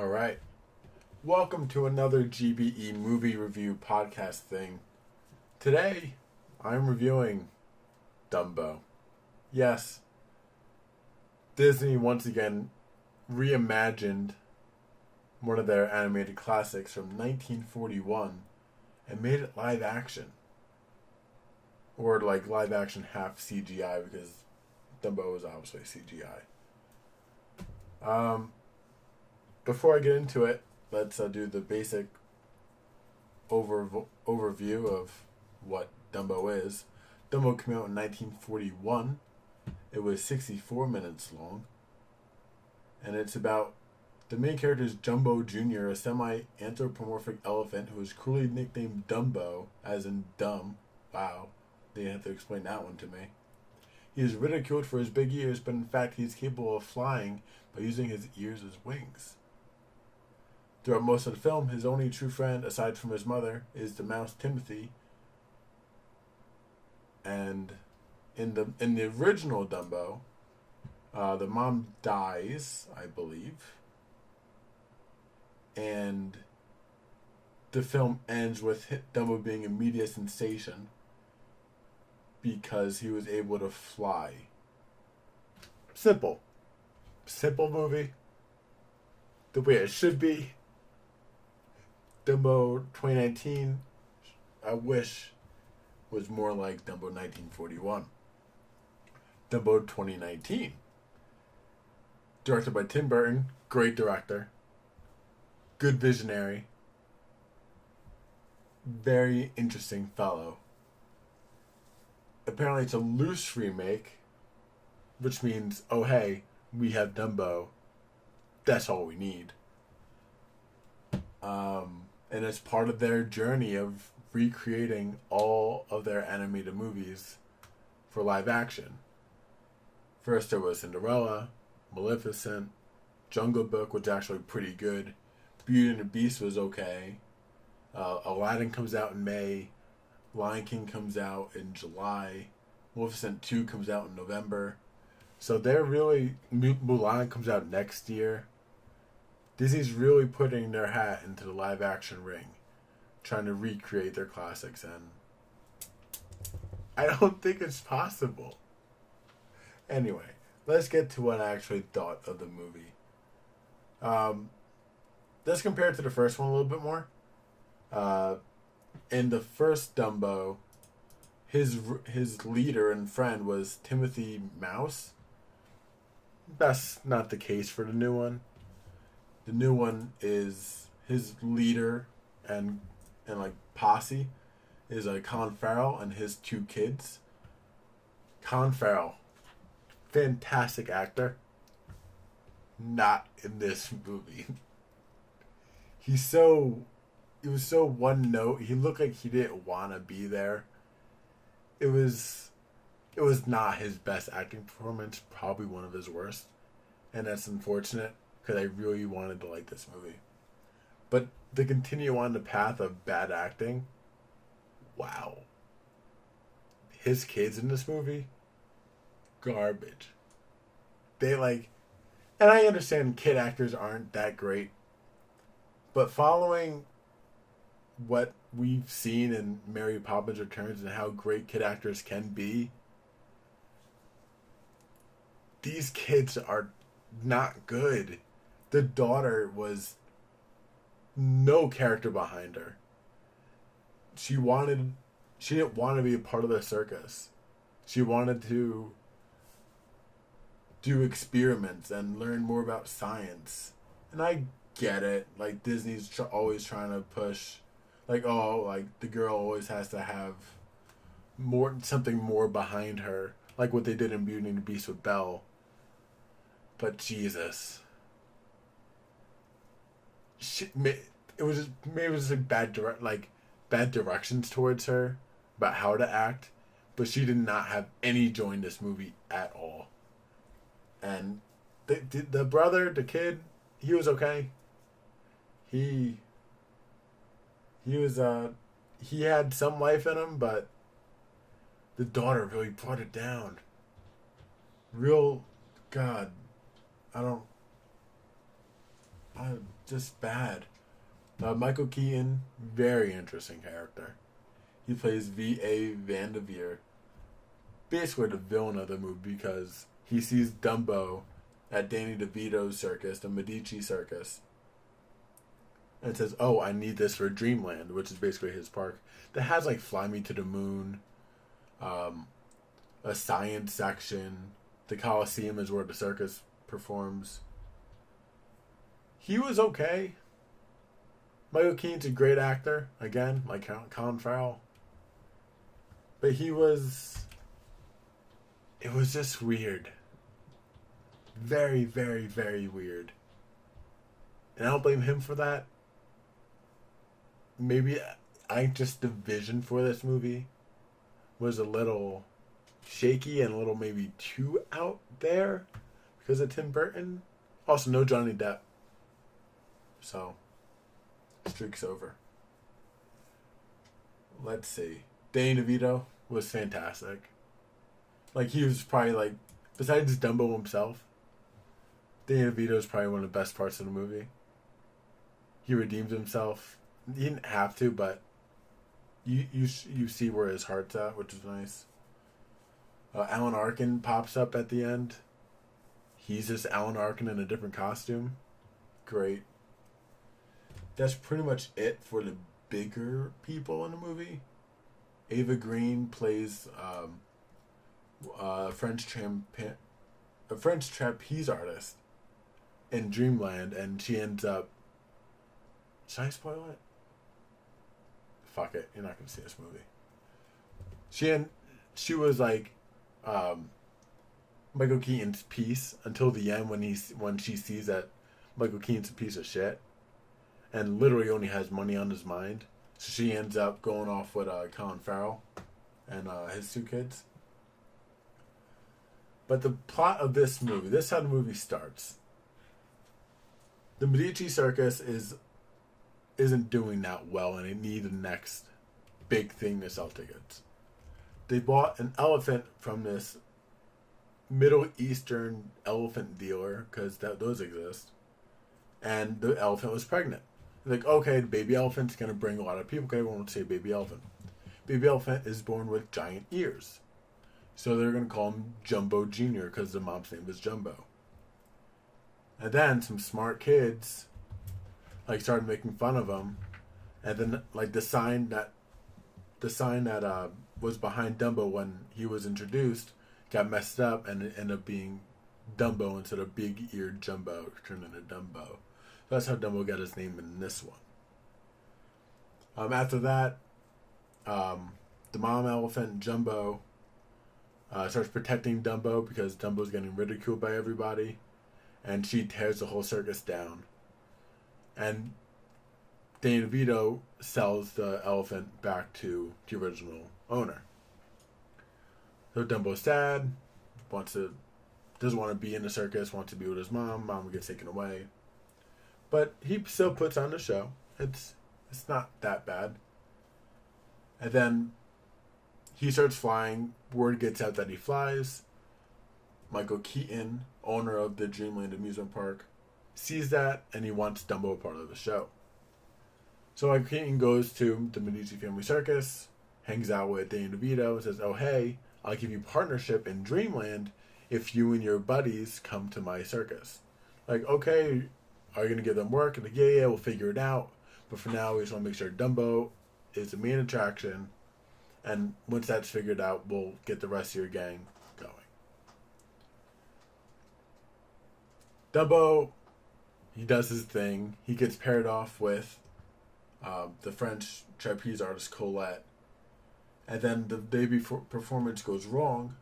All right. Welcome to another GBE movie review podcast thing. Today, I'm reviewing Dumbo. Yes, Disney once again reimagined one of their animated classics from 1941 and made it live action. Or like live action half CGI because Dumbo is obviously CGI. Before I get into it, let's do the basic overview of what Dumbo is. Dumbo came out in 1941. It was 64 minutes long. And it's about the main character is Jumbo Jr., a semi-anthropomorphic elephant who is cruelly nicknamed Dumbo, as in dumb. Wow, they didn't have to explain that one to me. He is ridiculed for his big ears, but in fact he is capable of flying by using his ears as wings. Throughout most of the film, his only true friend, aside from his mother, is the mouse Timothy. And in the original Dumbo, the mom dies, I believe. And the film ends with Dumbo being a media sensation because he was able to fly. Simple movie. The way it should be. Dumbo 2019, I wish, was more like Dumbo 1941. Dumbo 2019, directed by Tim Burton, great director, good visionary, very interesting fellow. Apparently it's a loose remake, which means, oh hey, we have Dumbo, that's all we need. And it's part of their journey of recreating all of their animated movies for live action. First there was Cinderella, Maleficent, Jungle Book, which is actually pretty good. Beauty and the Beast was okay. Aladdin comes out in May. Lion King comes out in July. Maleficent 2 comes out in November. So they're really... Mulan comes out next year. Disney's really putting their hat into the live action ring, trying to recreate their classics, and I don't think it's possible. Anyway, let's get to what I actually thought of the movie. Let's compare it to the first one a little bit more. In the first Dumbo, his leader and friend was Timothy Mouse. That's not the case for the new one. The new one is his leader and like posse is Colin Farrell and his two kids. Colin Farrell, fantastic actor. Not in this movie. He was so one note. He looked like he didn't want to be there. It was not his best acting performance. Probably one of his worst, and that's unfortunate because I really wanted to like this movie. But to continue on the path of bad acting, wow. His kids in this movie, garbage. And I understand kid actors aren't that great, but following what we've seen in Mary Poppins Returns and how great kid actors can be, these kids are not good. The daughter was no character behind her. She didn't want to be a part of the circus. She wanted to do experiments and learn more about science. And I get it. Like, Disney's always trying to push, like, oh, like, the girl always has to have something more behind her. Like what they did in Beauty and the Beast with Belle. But Jesus. It was just like bad directions towards her about how to act, but she did not have any joy in this movie at all. And the brother, the kid, he was okay. He had some life in him, but the daughter really brought it down. God, I don't. just bad. Michael Keaton, very interesting character. He plays V.A. Vanderveer, basically the villain of the movie because he sees Dumbo at Danny DeVito's circus, the Medici circus, and says, "Oh, I need this for Dreamland," which is basically his park that has like Fly Me to the Moon, a science section. The Coliseum is where the circus performs. He was okay. Michael Keaton's a great actor, again, like Colin Farrell. But it was just weird. Very, very, very weird. And I don't blame him for that. Maybe the vision for this movie was a little shaky and a little maybe too out there because of Tim Burton. Also, no Johnny Depp. So, streak's over. Let's see. Danny DeVito was fantastic. Like, he was probably like, besides Dumbo himself, Danny DeVito is probably one of the best parts of the movie. He redeems himself. He didn't have to, but you see where his heart's at, which is nice. Alan Arkin pops up at the end. He's just Alan Arkin in a different costume. Great. That's pretty much it for the bigger people in the movie. Ava Green plays a French trapeze artist in Dreamland, and she ends up. Should I spoil it? Fuck it, you're not gonna see this movie. She was like Michael Keaton's piece until the end when she sees that Michael Keaton's a piece of shit and literally only has money on his mind. So she ends up going off with Colin Farrell and his two kids. But the plot of this movie, this is how the movie starts. The Medici Circus isn't doing that well, and it needs the next big thing to sell tickets. They bought an elephant from this Middle Eastern elephant dealer, because those exist, and the elephant was pregnant. They're like, okay, the baby elephant's going to bring a lot of people, because everyone wants to say baby elephant. Baby elephant is born with giant ears. So they're going to call him Jumbo Jr. because the mom's name is Jumbo. And then some smart kids like started making fun of him, and then like the sign that was behind Dumbo when he was introduced got messed up, and it ended up being Dumbo instead of big eared Jumbo, turned into Dumbo. So that's how Dumbo got his name in this one. After that, the mom elephant Jumbo starts protecting Dumbo because Dumbo's getting ridiculed by everybody, and she tears the whole circus down. And Danny DeVito sells the elephant back to the original owner. So Dumbo's sad, doesn't want to be in the circus, wants to be with his mom. Mom gets taken away, but he still puts on the show. It's not that bad. And then he starts flying. Word gets out that he flies. Michael Keaton, owner of the Dreamland amusement park, sees that, and he wants Dumbo a part of the show. So Michael Keaton goes to the Medici Family Circus, hangs out with Danny DeVito, and says, "Oh hey, I'll give you partnership in Dreamland if you and your buddies come to my circus." Like, okay, are you gonna give them work? And like, yeah, we'll figure it out. But for now, we just want to make sure Dumbo is the main attraction, and once that's figured out, we'll get the rest of your gang going. Dumbo, he does his thing. He gets paired off with the French trapeze artist Colette. And then the day before performance goes wrong,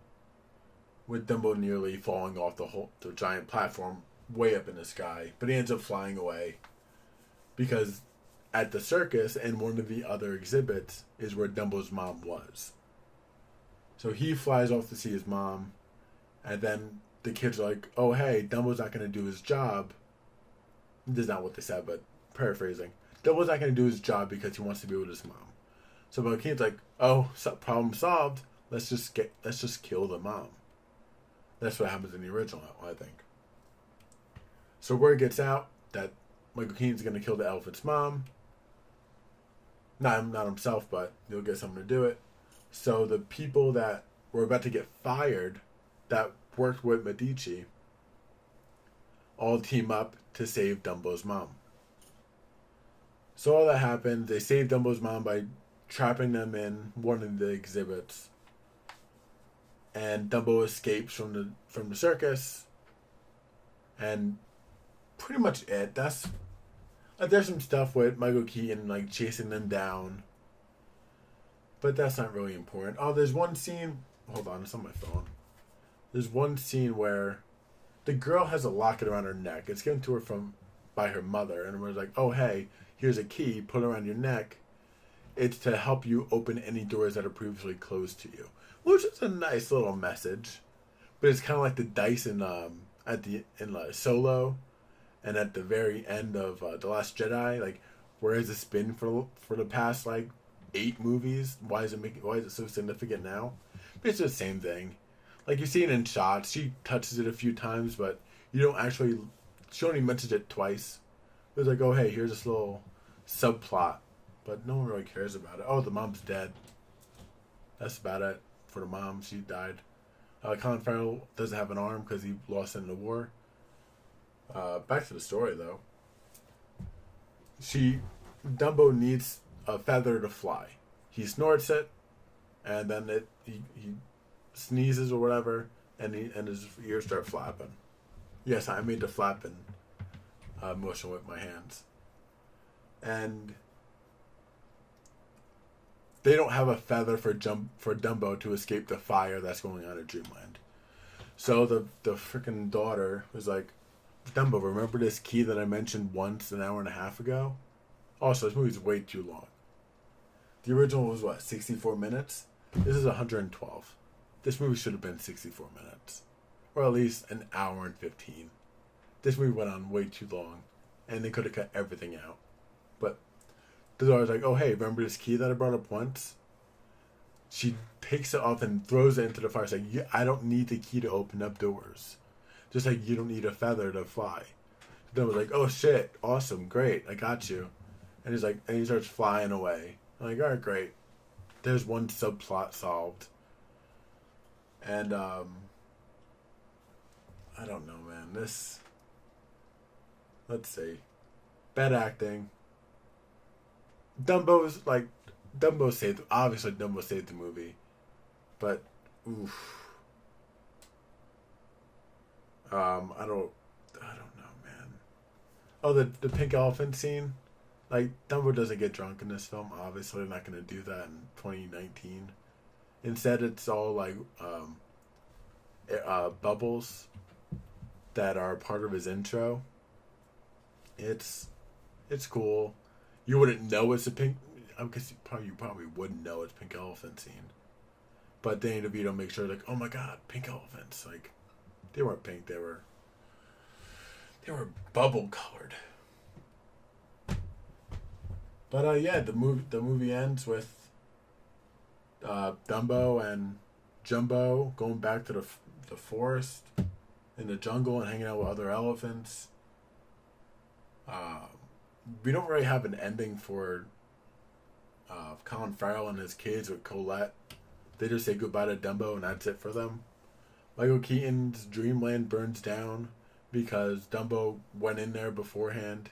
with Dumbo nearly falling off the giant platform way up in the sky. But he ends up flying away because at the circus and one of the other exhibits is where Dumbo's mom was. So he flies off to see his mom, and then the kids are like, "Oh hey, Dumbo's not going to do his job." This is not what they said, but paraphrasing. Dumbo's not going to do his job because he wants to be with his mom. So the kid's like, "Oh, problem solved. Let's just kill the mom." That's what happens in the original, I think. So word gets out that Michael Keaton's gonna kill the elephant's mom. Not himself, but he'll get someone to do it. So the people that were about to get fired, that worked with Medici, all team up to save Dumbo's mom. So all that happened. They saved Dumbo's mom by trapping them in one of the exhibits, and Dumbo escapes from the circus. And pretty much it. That's there's some stuff with Michael Keaton like chasing them down, but that's not really important. Oh, there's one scene. Hold on, it's on my phone. There's one scene where the girl has a locket around her neck. It's given to her by her mother, and we're like, "Oh, hey, here's a key. Put it around your neck. It's to help you open any doors that are previously closed to you," which is a nice little message. But it's kind of like the dice in Solo, and at the very end of The Last Jedi. Like, where has it been for the past like 8 movies? Why is it so significant now? But it's the same thing. Like, you see it in shots. She touches it a few times, but you don't actually. She only mentions it twice. It's like, oh, hey, here's this little subplot, but no one really cares about it. Oh, the mom's dead. That's about it for the mom. She died. Colin Farrell doesn't have an arm because he lost it in the war. Back to the story, though. Dumbo needs a feather to fly. He snorts it, and then he sneezes or whatever, and his ears start flapping. Yes, I made the flapping motion with my hands. And they don't have a feather for Dumbo to escape the fire that's going on at Dreamland. So the freaking daughter was like, "Dumbo, remember this key that I mentioned once an hour and a half ago?" Also, this movie's way too long. The original was what, 64 minutes? This is 112. This movie should have been 64 minutes. Or at least an hour and 15. This movie went on way too long. And they could have cut everything out. But the daughter's like, "Oh, hey, remember this key that I brought up once?" She takes it off and throws it into the fire. She's like, "Yeah, I don't need the key to open up doors. Just like you don't need a feather to fly." Then was like, "Oh shit, awesome, great, I got you." And he's like, and he starts flying away. I'm like, all right, great. There's one subplot solved. And I don't know, man. Let's see, bad acting. Dumbo saved the movie, but oof. I don't know, man. Oh, the pink elephant scene. Like, Dumbo doesn't get drunk in this film. Obviously, they're not going to do that in 2019. Instead, it's all like bubbles that are part of his intro. It's cool. You wouldn't know it's a pink. I guess you probably wouldn't know it's pink elephant scene. But Danny DeVito makes sure, like, oh my god, pink elephants. Like, they weren't pink. They were bubble colored. But yeah, the movie ends with Dumbo and Jumbo going back to the forest in the jungle and hanging out with other elephants. We don't really have an ending for Colin Farrell and his kids with Colette. They just say goodbye to Dumbo and that's it for them. Michael Keaton's Dreamland burns down because Dumbo went in there beforehand,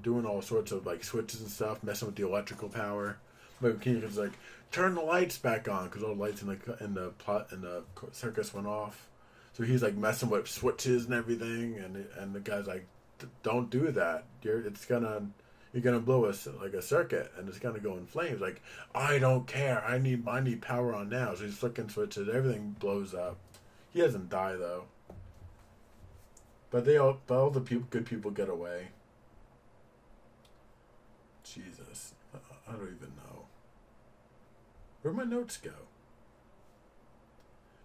doing all sorts of like switches and stuff, messing with the electrical power. Michael Keaton's like, turn the lights back on because all the lights in the circus went off. So he's like messing with switches and everything, and the guy's like, don't do that. You're gonna blow a circuit and it's gonna go in flames. Like, I don't care. I need power on now. So he's flicking switches. Everything blows up. He doesn't die though. But all the good people get away. Jesus, I don't even know. Where'd my notes go?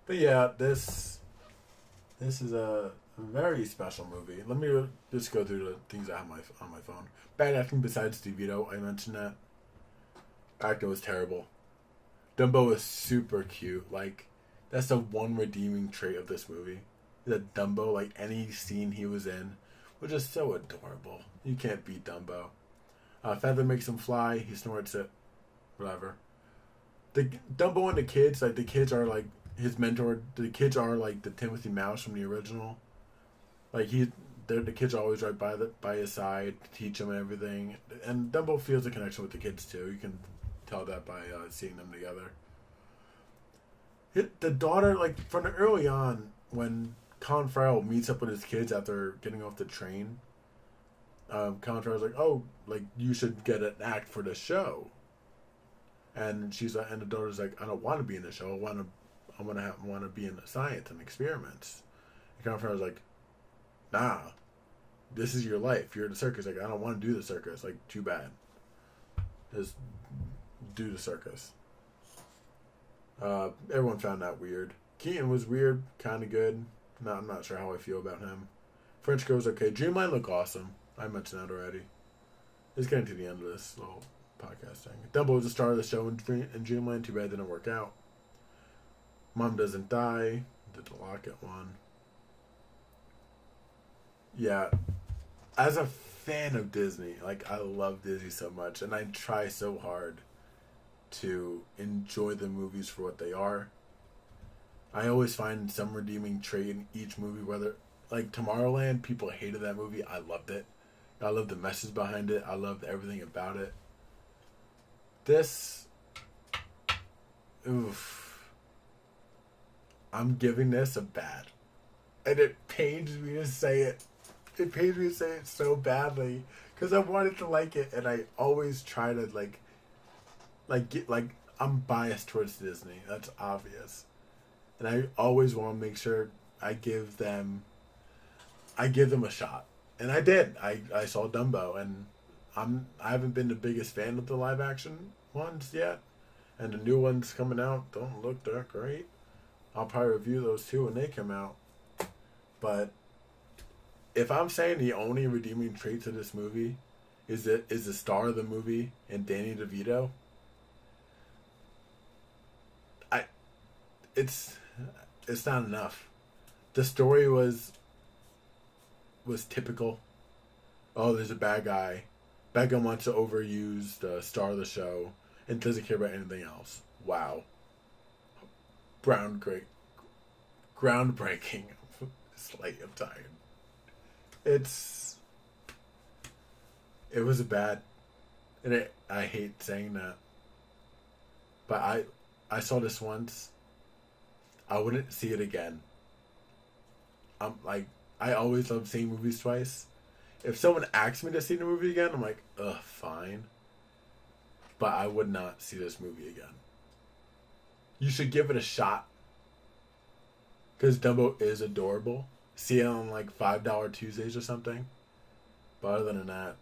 But yeah, this is a very special movie. Let me just go through the things I have on my phone. Bad acting besides DeVito, I mentioned that. Acting was terrible. Dumbo was super cute. Like, that's the one redeeming trait of this movie. That Dumbo, like any scene he was in, which is so adorable. You can't beat Dumbo. Feather makes him fly. He snorts it. Whatever. The Dumbo and the kids, like the kids are like his mentor. The kids are like the Timothy Mouse from the original. Like the kids are always right by his side, to teach him everything. And Dumbo feels a connection with the kids too. You can tell that by seeing them together. The daughter, like from early on, when Colin Farrell meets up with his kids after getting off the train, Colin Farrell's like, "Oh, like you should get an act for the show." And she's like, and the daughter's like, "I don't want to be in the show. I want to be in the science and experiments." And Colin Farrell's like, "Nah, this is your life. You're in the circus." Like, "I don't want to do the circus." Like, too bad. Just do the circus. Everyone found that weird. Keaton was weird, kind of good. I'm not sure how I feel about him. French Girl's okay. Dreamland looked awesome. I mentioned that already. It's getting to the end of this little podcast thing. Dumbo was the star of the show in Dreamland. Too bad it didn't work out. Mom Doesn't Die. Did the Locket one. Yeah. As a fan of Disney, like, I love Disney so much, and I try so hard to enjoy the movies for what they are. I always find some redeeming trait in each movie, whether, like, Tomorrowland, people hated that movie. I loved it. I loved the message behind it. I loved everything about it. This, oof. I'm giving this a bad. And it pains me to say it. It pains me to say it so badly. Because I wanted to like it, and I always try to, I'm biased towards Disney. That's obvious. And I always want to make sure I give them a shot. And I did. I saw Dumbo, and I haven't been the biggest fan of the live action ones yet. And the new ones coming out don't look that great. I'll probably review those too when they come out. But if I'm saying the only redeeming traits of this movie is the star of the movie and Danny DeVito, it's not enough. The story was typical. Oh, there's a bad guy. Bad guy wants to overuse the star of the show and doesn't care about anything else. Wow. Groundbreaking. Slight, I'm tired. It was a bad, and I hate saying that, but I saw this once. I wouldn't see it again. I always love seeing movies twice. If someone asked me to see the movie again, I'm like, ugh, fine. But I would not see this movie again. You should give it a shot. Because Dumbo is adorable. See it on like $5 Tuesdays or something. But other than that,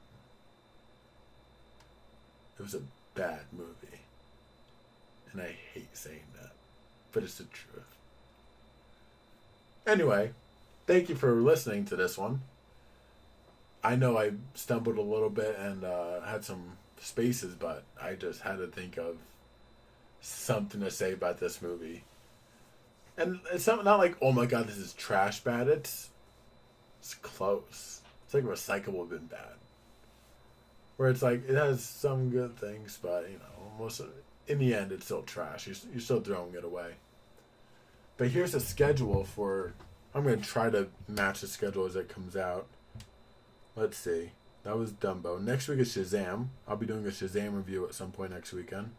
it was a bad movie. And I hate saying that. But it's the truth. Anyway, thank you for listening to this one. I know I stumbled a little bit and had some spaces, but I just had to think of something to say about this movie. And it's not like, oh my god, this is trash bad. It's close. It's like Recyclable been bad. Where it's like, it has some good things, but, you know, most of it, in the end, it's still trash. You're still throwing it away. But here's the schedule for... I'm going to try to match the schedule as it comes out. Let's see. That was Dumbo. Next week is Shazam. I'll be doing a Shazam review at some point next weekend.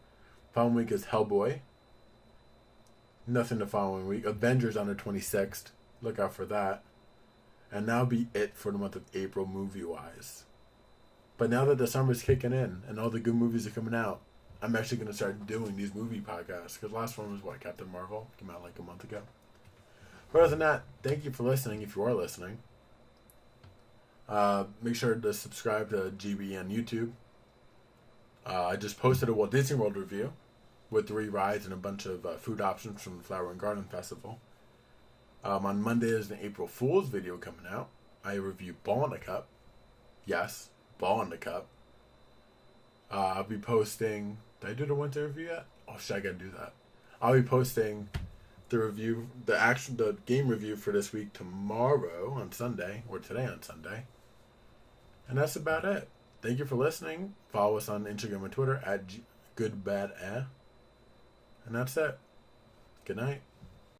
Following week is Hellboy. Nothing the following week. Avengers on the 26th. Look out for that. And that'll be it for the month of April movie-wise. But now that the summer's kicking in and all the good movies are coming out, I'm actually going to start doing these movie podcasts. Because last one was, Captain Marvel? Came out like a month ago. But other than that, thank you for listening if you are listening. Make sure to subscribe to GBE on YouTube. I just posted a Walt Disney World review with 3 rides and a bunch of food options from the Flower and Garden Festival. On Monday is an April Fool's video coming out. I review Ball in the Cup. Yes, Ball in the Cup. I'll be posting... Did I do the winter review yet? Oh shit, I gotta do that. I'll be posting the game review for this week tomorrow on Sunday, or today on Sunday. And that's about it. Thank you for listening. Follow us on Instagram and Twitter at GoodBadEh. And that's it. Good night.